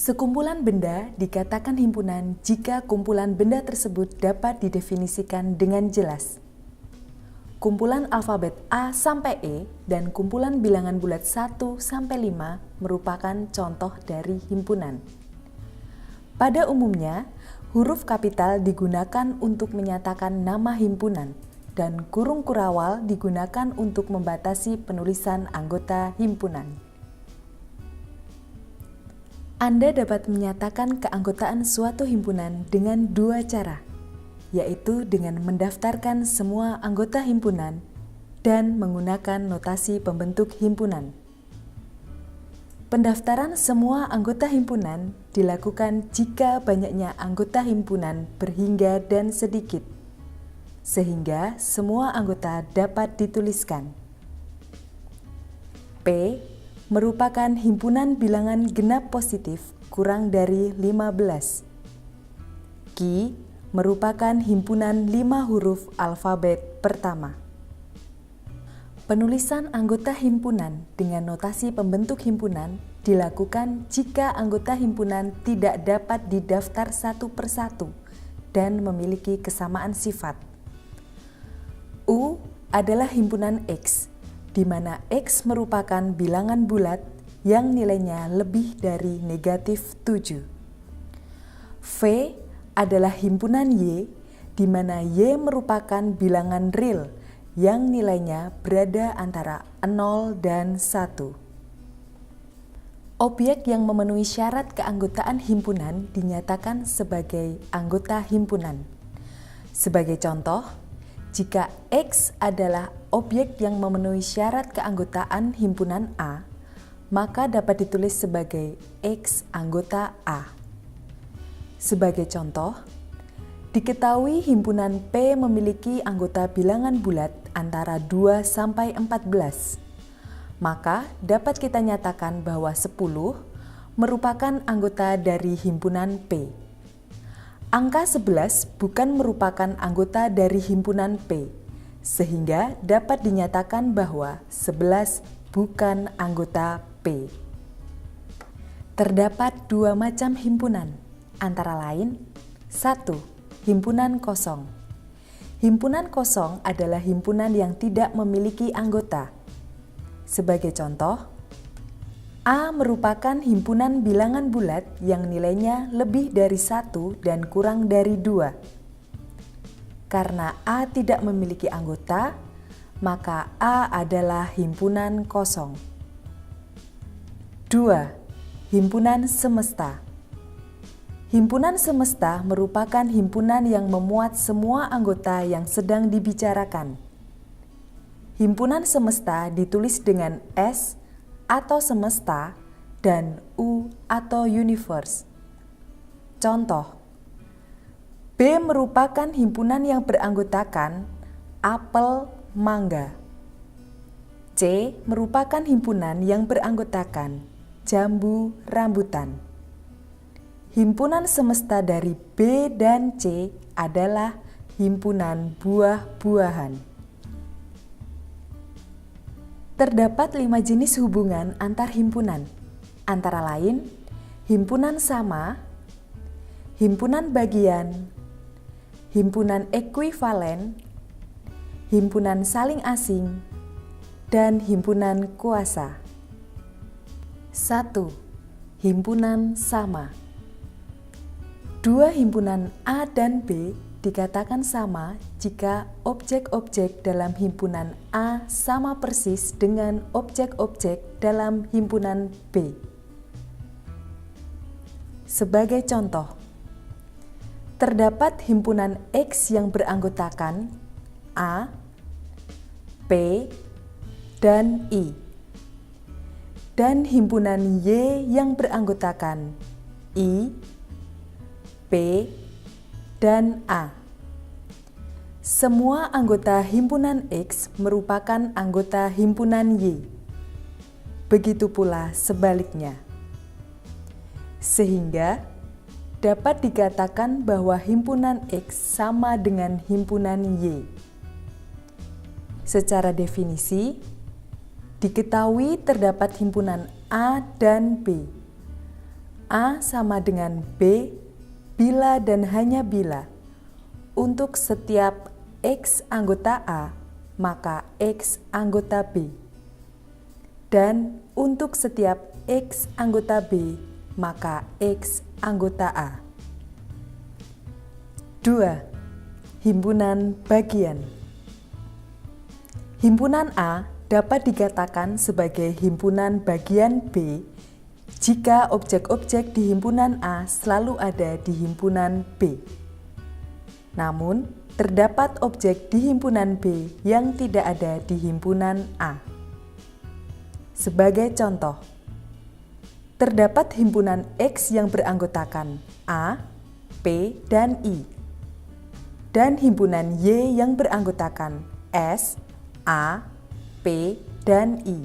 Sekumpulan benda dikatakan himpunan jika kumpulan benda tersebut dapat didefinisikan dengan jelas. Kumpulan alfabet A sampai E dan kumpulan bilangan bulat 1 sampai 5 merupakan contoh dari himpunan. Pada umumnya, huruf kapital digunakan untuk menyatakan nama himpunan dan kurung kurawal digunakan untuk membatasi penulisan anggota himpunan. Anda dapat menyatakan keanggotaan suatu himpunan dengan dua cara, yaitu dengan mendaftarkan semua anggota himpunan dan menggunakan notasi pembentuk himpunan. Pendaftaran semua anggota himpunan dilakukan jika banyaknya anggota himpunan berhingga dan sedikit, sehingga semua anggota dapat dituliskan. P merupakan himpunan bilangan genap positif kurang dari 15. Q merupakan himpunan 5 huruf alfabet pertama. Penulisan anggota himpunan dengan notasi pembentuk himpunan dilakukan jika anggota himpunan tidak dapat didaftar satu persatu dan memiliki kesamaan sifat. U adalah himpunan X, di mana X merupakan bilangan bulat yang nilainya lebih dari negatif 7. V adalah himpunan Y, di mana Y merupakan bilangan real yang nilainya berada antara 0 dan 1. Objek yang memenuhi syarat keanggotaan himpunan dinyatakan sebagai anggota himpunan. Sebagai contoh, jika X adalah objek yang memenuhi syarat keanggotaan himpunan A, maka dapat ditulis sebagai X anggota A. Sebagai contoh, diketahui himpunan P memiliki anggota bilangan bulat antara 2 sampai 14. Maka dapat kita nyatakan bahwa 10 merupakan anggota dari himpunan P. Angka 11 bukan merupakan anggota dari himpunan P, sehingga dapat dinyatakan bahwa 11 bukan anggota P. Terdapat dua macam himpunan, antara lain 1. Himpunan kosong. Himpunan kosong adalah himpunan yang tidak memiliki anggota. Sebagai contoh, A merupakan himpunan bilangan bulat yang nilainya lebih dari 1 dan kurang dari 2. Karena A tidak memiliki anggota, maka A adalah himpunan kosong. 2. Himpunan semesta. Himpunan semesta merupakan himpunan yang memuat semua anggota yang sedang dibicarakan. Himpunan semesta ditulis dengan S atau semesta dan U atau universe. Contoh, B merupakan himpunan yang beranggotakan apel, mangga. C merupakan himpunan yang beranggotakan jambu, rambutan. Himpunan semesta dari B dan C adalah himpunan buah-buahan. Terdapat 5 jenis hubungan antar himpunan, antara lain himpunan sama, himpunan bagian, himpunan ekuivalen, himpunan saling asing, dan himpunan kuasa. 1. Himpunan sama. Dua himpunan A dan B dikatakan sama jika objek-objek dalam himpunan A sama persis dengan objek-objek dalam himpunan B. Sebagai contoh, terdapat himpunan X yang beranggotakan A, P, dan I, dan himpunan Y yang beranggotakan I, P, dan A. Semua anggota himpunan X merupakan anggota himpunan Y. Begitu pula sebaliknya. Sehingga dapat dikatakan bahwa himpunan X sama dengan himpunan Y. Secara definisi, diketahui terdapat himpunan A dan B. A sama dengan B bila dan hanya bila untuk setiap X anggota A, maka X anggota B. Dan untuk setiap X anggota B, maka X anggota A. 2. Himpunan bagian. Himpunan A dapat dikatakan sebagai himpunan bagian B jika objek-objek di himpunan A selalu ada di himpunan B. Namun, terdapat objek di himpunan B yang tidak ada di himpunan A. Sebagai contoh, terdapat himpunan X yang beranggotakan A, P, dan I, dan himpunan Y yang beranggotakan S, A, P, dan I.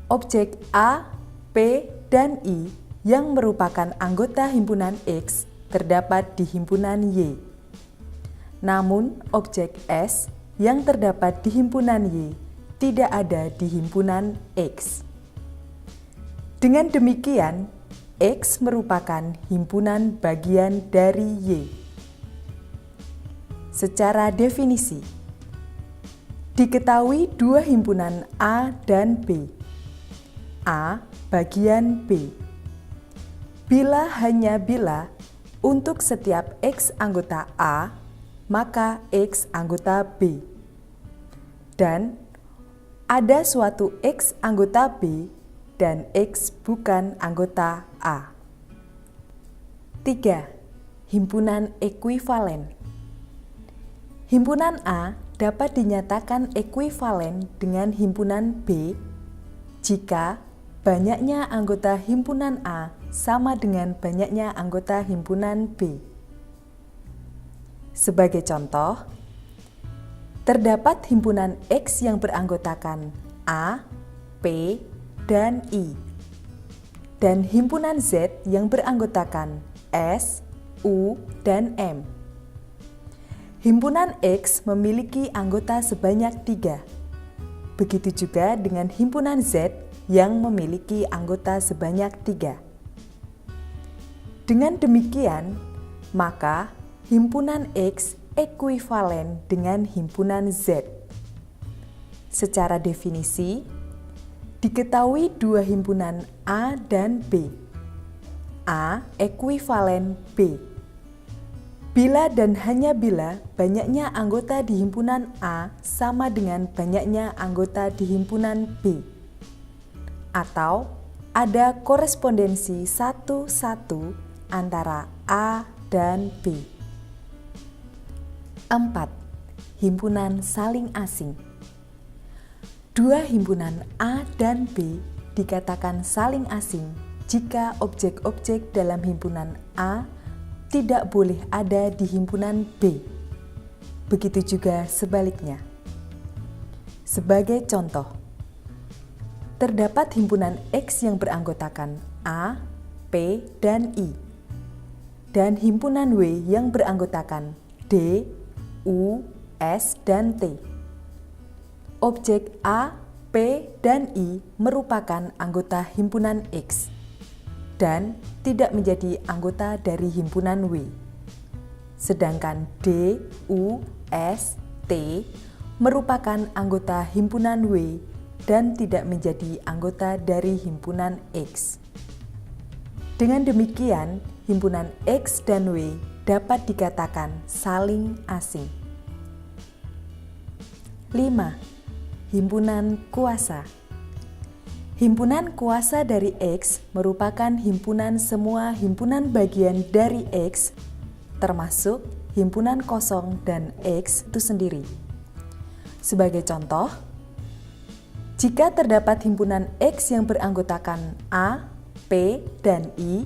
Objek A, P, dan I yang merupakan anggota himpunan X terdapat di himpunan Y. Namun, objek S yang terdapat di himpunan Y tidak ada di himpunan X. Dengan demikian, X merupakan himpunan bagian dari Y. Secara definisi, diketahui dua himpunan A dan B. A bagian B. Bila hanya bila untuk setiap X anggota A, maka X anggota B. Dan ada suatu X anggota B dan X bukan anggota A. 3. Himpunan ekuivalen. Himpunan A dapat dinyatakan ekuivalen dengan himpunan B jika banyaknya anggota himpunan A sama dengan banyaknya anggota himpunan B. Sebagai contoh, terdapat himpunan X yang beranggotakan A, P, dan I, dan himpunan Z yang beranggotakan S, U, dan M. Himpunan X memiliki anggota sebanyak 3. Begitu juga dengan himpunan Z yang memiliki anggota sebanyak 3. Dengan demikian, maka himpunan X ekuivalen dengan himpunan Z. Secara definisi, diketahui dua himpunan A dan B. A ekuivalen B. Bila dan hanya bila banyaknya anggota di himpunan A sama dengan banyaknya anggota di himpunan B. Atau ada korespondensi 1-1 antara A dan B. 4. Himpunan saling asing. Dua himpunan A dan B dikatakan saling asing jika objek-objek dalam himpunan A tidak boleh ada di himpunan B. Begitu juga sebaliknya. Sebagai contoh, terdapat himpunan X yang beranggotakan A, P, dan I, dan himpunan W yang beranggotakan D, U, S, dan T. Objek A, P, dan I merupakan anggota himpunan X dan tidak menjadi anggota dari himpunan W. Sedangkan D, U, S, T merupakan anggota himpunan W dan tidak menjadi anggota dari himpunan X. Dengan demikian, himpunan X dan W dapat dikatakan saling asing. 5. Himpunan kuasa. Himpunan kuasa dari X merupakan himpunan semua himpunan bagian dari X, termasuk himpunan kosong dan X itu sendiri. Sebagai contoh, jika terdapat himpunan X yang beranggotakan A, P, dan I,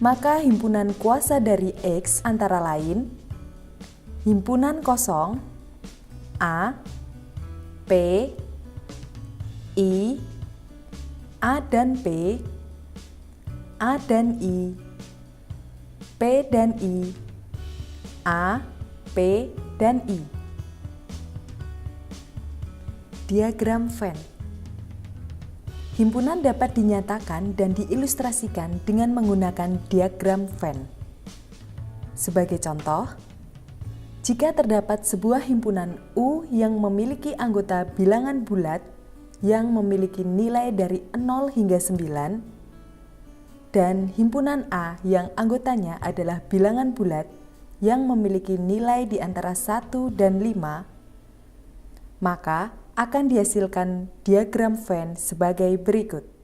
maka himpunan kuasa dari X antara lain himpunan kosong A, P, I, A dan P, A dan I, P dan I, A, P, dan I. Diagram Venn. Himpunan dapat dinyatakan dan diilustrasikan dengan menggunakan diagram Venn. Sebagai contoh, jika terdapat sebuah himpunan U yang memiliki anggota bilangan bulat yang memiliki nilai dari 0 hingga 9, dan himpunan A yang anggotanya adalah bilangan bulat yang memiliki nilai di antara 1 dan 5, maka akan dihasilkan diagram Venn sebagai berikut.